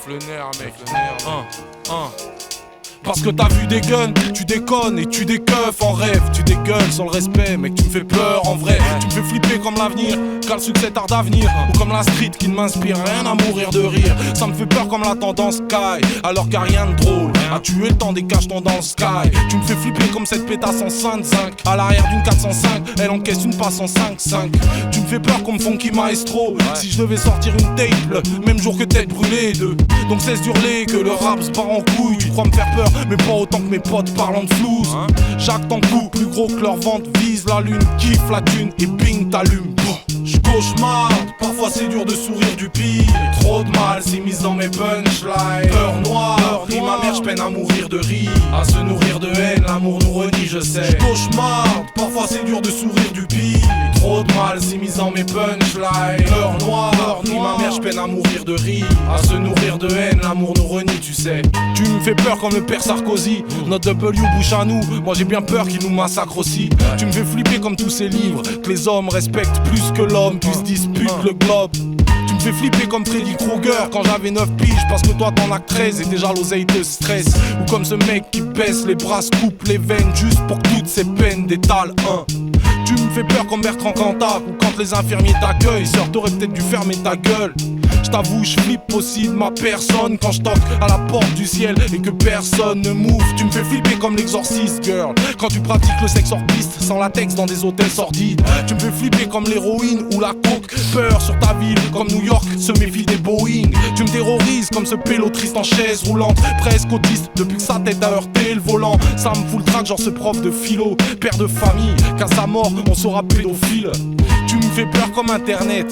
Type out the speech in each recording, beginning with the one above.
le nerf, mec. Parce que t'as vu des guns, tu déconnes et tu dékeufs en rêve. Tu dégueules sans le respect, mec, tu me fais peur en vrai. Tu me fais flipper comme l'avenir, car le succès tarde à venir. Ou comme la street qui ne m'inspire rien à mourir de rire. Ça me fait peur comme la tendance Sky, alors qu'il y a rien de drôle à tuer le temps des cachetons dans le sky. Tu me fais flipper comme cette pétasse en 5 à l'arrière d'une 405, elle encaisse une passe en 5-5. Tu me fais peur comme Funky Maestro, si je devais sortir une tape le même jour que tête brûlée de. Donc cesse d'hurler que le rap se barre en couille. Tu crois me faire peur, mais pas autant que mes potes parlant de flouze. Jacques t'en coupe, plus gros que leur vente vise la lune, kiffe la thune et bing t'allume. J'cauchemarde, parfois c'est dur de sourire du pire. Trop de mal s'est mise dans mes punchlines. Peur noire, ni ma mère j'peine à mourir de rire. À se nourrir de haine, l'amour nous renie, je sais. J'cauchemarde, parfois c'est dur de sourire du pire. Trop de mal s'est mise dans mes punchlines. Peur noire, ni ma mère j'peine à mourir de rire. À se nourrir de haine, l'amour nous renie, tu sais. Tu me fais peur comme le père Sarkozy. Notre W bouche à nous, moi j'ai bien peur qu'il nous massacre aussi. Tu me fais flipper comme tous ces livres que les hommes respectent plus que l'homme, puis se disputent le globe. Tu me fais flipper comme Freddy Krueger quand j'avais 9 piges, parce que toi t'en as que 13 et déjà l'oseille te stresse. Ou comme ce mec qui baisse les bras, se coupe les veines juste pour que toutes ces peines d'étalent un. Tu me fais peur comme Bertrand Cantat, ou quand les infirmiers t'accueillent. Sœur, t'aurais peut-être dû fermer ta gueule. J't'avoue, j'flippe aussi de ma personne quand j'toque à la porte du ciel et que personne ne move. Tu me fais flipper comme l'exorciste, girl, quand tu pratiques le sexe hors piste, sans latex dans des hôtels sordides. Tu me fais flipper comme l'héroïne ou la coke. Peur sur ta ville comme New York se méfie des Boeing. Tu me terrorises comme ce pélo triste en chaise roulante, presque autiste depuis que sa tête a heurté le volant. Ça me fout le trac genre ce prof de philo, père de famille, qu'à sa mort on sera pédophile. Tu me fais peur comme internet,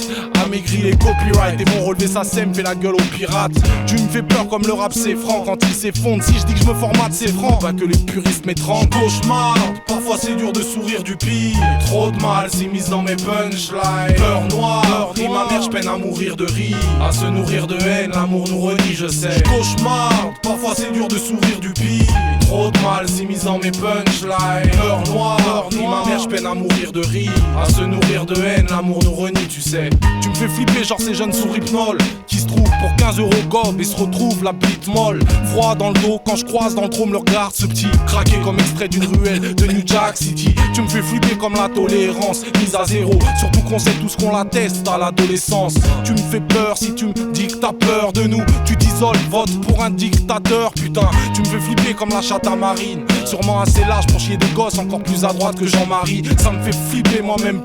amaigri les copyrights et vont relever sa sème, fait la gueule aux pirates. Tu me fais peur comme le rap c'est franc quand il s'effondre. Si je dis que je me formate c'est franc, bah que les puristes m'étranglent. Cauchemarde, parfois c'est dur de sourire du pire. Trop de mal s'est mise dans mes punchlines. Peur noire, ni ma mère j'peine à mourir de rire. À se nourrir de haine, l'amour nous renie, je sais. Cauchemarde, parfois c'est dur de sourire du pire. Trop de mal s'est mise dans mes punchlines. Peur noire, ni ma mère j'peine à mourir de rire. À se nourrir de haine, l'amour nous renie, tu sais. Tu me fais flipper genre ces jeunes sous Hypnol qui se trouvent pour 15 € gob et se retrouvent la bite molle. Froid dans le dos quand je croise dans le trône le regard ce petit craqué comme extrait d'une ruelle de New Jack City. Tu me fais flipper comme la tolérance mise à zéro, surtout qu'on sait tout ce qu'on l'atteste à l'adolescence. Tu me fais peur si tu me dis que t'as peur de nous. Tu t'isoles, vote pour un dictateur, putain. Tu me fais flipper comme la chatte à marine, sûrement assez large pour chier des gosses, encore plus à droite que Jean-Marie. Ça me fait flipper moi-même,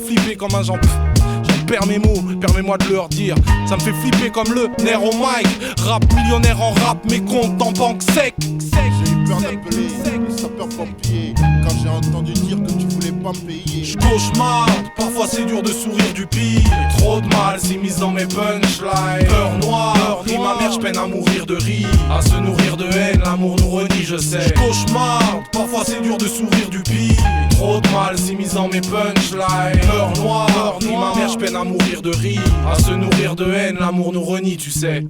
flipper comme un Jean. Perds mes mots, permets-moi de leur dire. Ça me fait flipper comme le nerf au mic. Rap millionnaire en rap, mes comptes en banque sec. J'ai eu peur d'appeler les sapeurs-pompiers quand j'ai entendu dire que tu voulais pas me payer. J'cauchemarde, parfois c'est dur de sourire du pire. Trop de mal s'est mise dans mes punchlines. Peur noire, ni ma mère j'peine à mourir de rire. À se nourrir de haine, l'amour nous renie, je sais. J'cauchemarde, parfois c'est dur de sourire du pire. Trop de mal s'est mise dans mes punchlines. Peur noire, ni ma mère j'peine à mourir de rire. À se nourrir de haine, l'amour nous renie, tu sais.